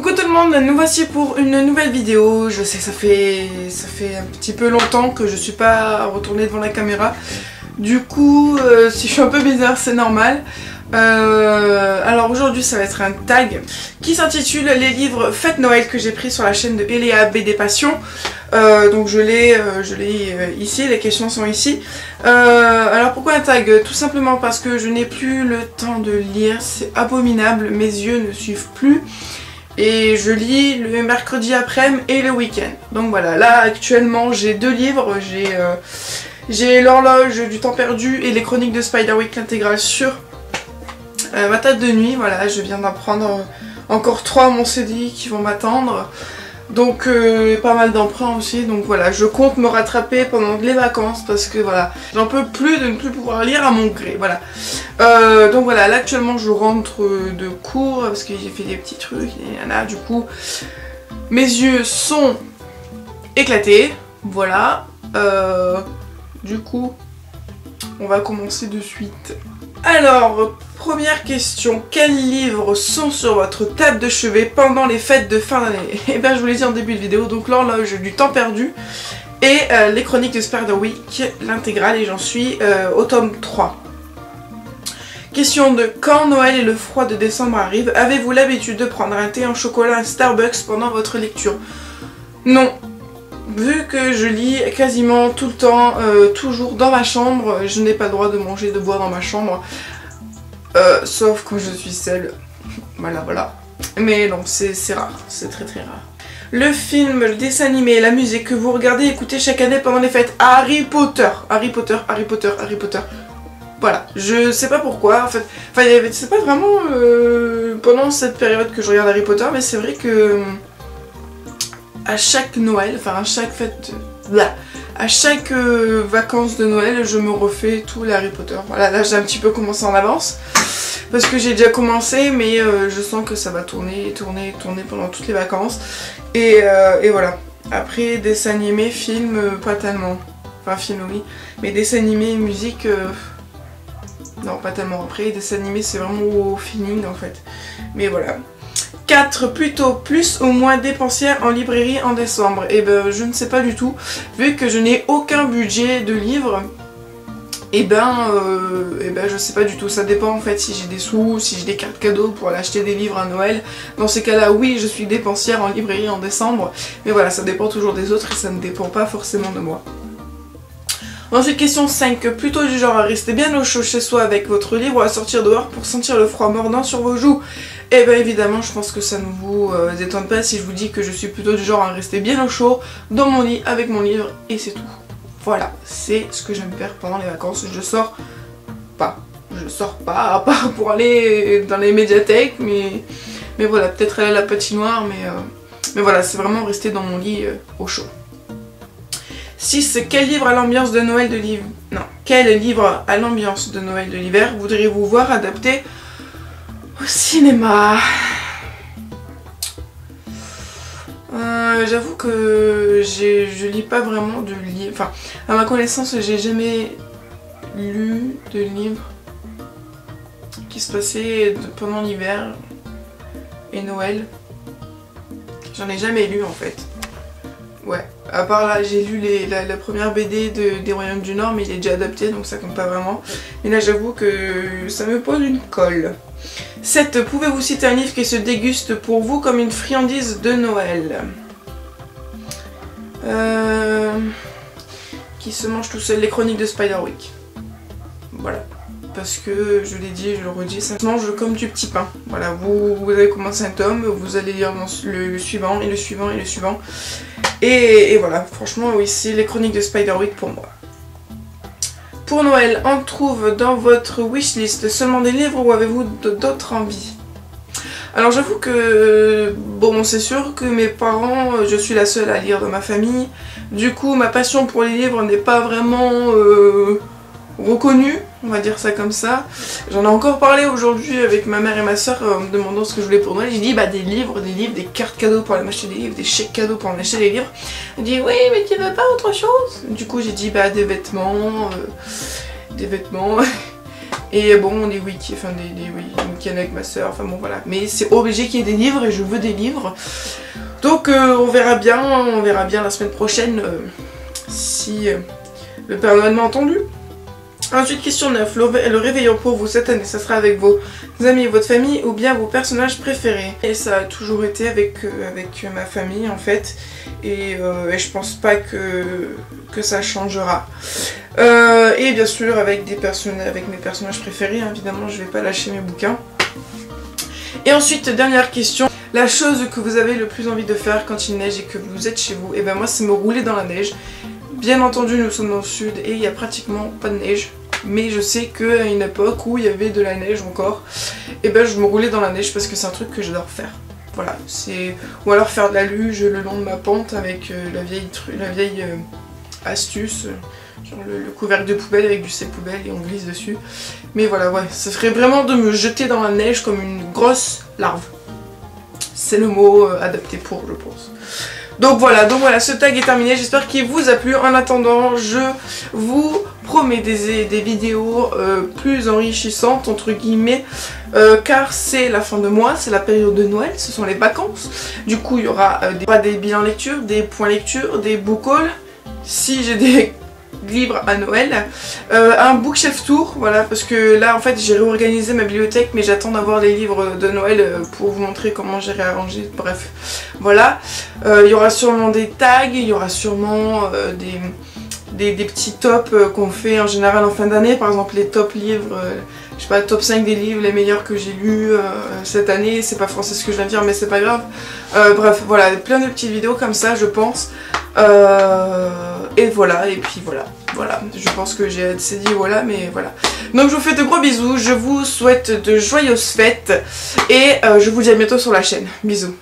Coucou tout le monde, nous voici pour une nouvelle vidéo. Je sais que ça fait un petit peu longtemps que je suis pas retournée devant la caméra. Du coup, si je suis un peu bizarre, c'est normal. Alors aujourd'hui ça va être un tag qui s'intitule les livres Fête Noël que j'ai pris sur la chaîne de Eléa BD Passion. Donc je l'ai ici, les questions sont ici. Alors pourquoi un tag? Tout simplement parce que je n'ai plus le temps de lire, c'est abominable, mes yeux ne suivent plus. Et je lis le mercredi après-midi et le week-end. Donc voilà, là actuellement j'ai deux livres, j'ai l'horloge du temps perdu et les chroniques de Spiderwick l'intégrale sur ma table de nuit. Voilà, je viens d'en prendre encore 3 à mon CDI qui vont m'attendre. Donc pas mal d'emprunts aussi, donc voilà, je compte me rattraper pendant les vacances parce que voilà, j'en peux plus de ne plus pouvoir lire à mon gré, voilà. Donc voilà, là actuellement je rentre de cours parce que j'ai fait des petits trucs, et là, du coup, mes yeux sont éclatés, voilà. Du coup, on va commencer de suite. Alors, première question, quels livres sont sur votre table de chevet pendant les fêtes de fin d'année? Eh bien, je vous l'ai dit en début de vidéo, donc l'horloge du temps perdu et les chroniques de Spiderwick, l'intégrale, et j'en suis au tome 3. Question de quand Noël et le froid de décembre arrivent, avez-vous l'habitude de prendre un thé en chocolat à Starbucks pendant votre lecture? Non. Vu que je lis quasiment tout le temps, toujours dans ma chambre, je n'ai pas le droit de manger, de boire dans ma chambre. Sauf quand je suis seule. Voilà. Mais non, c'est rare, c'est très rare. Le film, le dessin animé et la musique que vous regardez et écoutez chaque année pendant les fêtes. Harry Potter. Voilà, je sais pas pourquoi, en fait. Enfin, c'est pas vraiment pendant cette période que je regarde Harry Potter, mais c'est vrai que à chaque Noël, enfin à chaque fête, à chaque vacances de Noël, je me refais tous les Harry Potter. Voilà, là j'ai un petit peu commencé en avance, parce que j'ai déjà commencé, mais je sens que ça va tourner pendant toutes les vacances. Et voilà. Après, dessins animés, films, pas tellement. Enfin, film oui, mais dessins animés et musique, non, pas tellement. Après, dessins animés, c'est vraiment au feeling en fait. Mais voilà. 4 plutôt plus ou moins dépensière en librairie en décembre? Et ben je ne sais pas du tout, vu que je n'ai aucun budget de livres. Et ben je sais pas du tout, ça dépend en fait si j'ai des sous, si j'ai des cartes cadeaux pour aller acheter des livres à Noël. Dans ces cas là oui, je suis dépensière en librairie en décembre, mais voilà, ça dépend toujours des autres et ça ne dépend pas forcément de moi. Ensuite, question 5, plutôt du genre à rester bien au chaud chez soi avec votre livre ou à sortir dehors pour sentir le froid mordant sur vos joues? Et bien évidemment, je pense que ça ne vous étonne pas si je vous dis que je suis plutôt du genre à rester bien au chaud dans mon lit avec mon livre et c'est tout. Voilà, c'est ce que j'aime faire pendant les vacances. Je sors pas à part pour aller dans les médiathèques, mais voilà, peut-être aller à la patinoire, mais voilà, c'est vraiment rester dans mon lit au chaud. 6. Quel livre à l'ambiance de Noël de l'hiver? Non. Quel livre à l'ambiance de Noël de l'hiver voudriez-vous voir adapté au cinéma? J'avoue que je lis pas vraiment de livres. Enfin, à ma connaissance, j'ai jamais lu de livre qui se passait pendant l'hiver et Noël. J'en ai jamais lu en fait. Ouais, à part là, j'ai lu la première BD des Royaumes du Nord, mais il est déjà adapté, donc ça compte pas vraiment. Mais là, j'avoue que ça me pose une colle. 7. Pouvez-vous citer un livre qui se déguste pour vous comme une friandise de Noël? Qui se mange tout seul, les chroniques de Spiderwick. Voilà. Parce que, je l'ai dit, je le redis, ça se mange comme du petit pain. Voilà, vous avez commencé un tome, vous allez lire le suivant, et le suivant, et le suivant. Et voilà, franchement, oui, c'est les chroniques de Spiderwick pour moi. Pour Noël, on trouve dans votre wishlist seulement des livres ou avez-vous d'autres envies? Alors j'avoue que, bon, c'est sûr que mes parents, je suis la seule à lire dans ma famille. Du coup, ma passion pour les livres n'est pas vraiment reconnue, on va dire ça comme ça. J'en ai encore parlé aujourd'hui avec ma mère et ma soeur en me demandant ce que je voulais pour Noël. J'ai dit bah des livres, des cartes cadeaux pour aller m'acheter des livres, des chèques cadeaux pour m'acheter des livres. Elle dit oui mais tu veux pas autre chose? Du coup j'ai dit bah des vêtements, Et bon, des week-ends avec ma soeur, enfin bon voilà. Mais c'est obligé qu'il y ait des livres et je veux des livres. Donc on verra bien la semaine prochaine si le Père Noël m'a entendu. Ensuite, question 9. Le réveillon pour vous cette année, ça sera avec vos amis et votre famille ou bien vos personnages préférés? Et ça a toujours été avec ma famille en fait. Et je pense pas que ça changera. Et bien sûr avec mes personnages préférés, hein, évidemment je vais pas lâcher mes bouquins. Et ensuite, dernière question. La chose que vous avez le plus envie de faire quand il neige et que vous êtes chez vous, et ben moi c'est me rouler dans la neige. Bien entendu nous sommes dans le sud et il n'y a pratiquement pas de neige. Mais je sais qu'à une époque où il y avait de la neige encore, et ben je me roulais dans la neige parce que c'est un truc que j'adore faire. Voilà, ou alors faire de la luge le long de ma pente avec la vieille astuce, genre le couvercle de poubelle avec du sèche-poubelle et on glisse dessus. Mais voilà, ouais, ça serait vraiment de me jeter dans la neige comme une grosse larve. C'est le mot adapté pour, je pense. Donc voilà, ce tag est terminé, j'espère qu'il vous a plu. En attendant, je vous promets des vidéos plus enrichissantes, entre guillemets, car c'est la fin de mois, c'est la période de Noël, ce sont les vacances. Du coup, il y aura des bilans lecture, des points lecture, des book hauls, si j'ai des livres à Noël, un bookshelf tour, voilà, parce que là en fait j'ai réorganisé ma bibliothèque mais j'attends d'avoir les livres de Noël pour vous montrer comment j'ai réarrangé, bref, voilà. Il y aura sûrement des tags, il y aura sûrement des petits tops qu'on fait en général en fin d'année, par exemple les top livres, je sais pas, top 5 des livres les meilleurs que j'ai lus cette année, c'est pas français ce que je viens de dire mais c'est pas grave. Bref, voilà, plein de petites vidéos comme ça je pense. Et voilà, et puis voilà, je pense que j'ai assez dit voilà, mais voilà. Donc je vous fais de gros bisous, je vous souhaite de joyeuses fêtes et je vous dis à bientôt sur la chaîne. Bisous.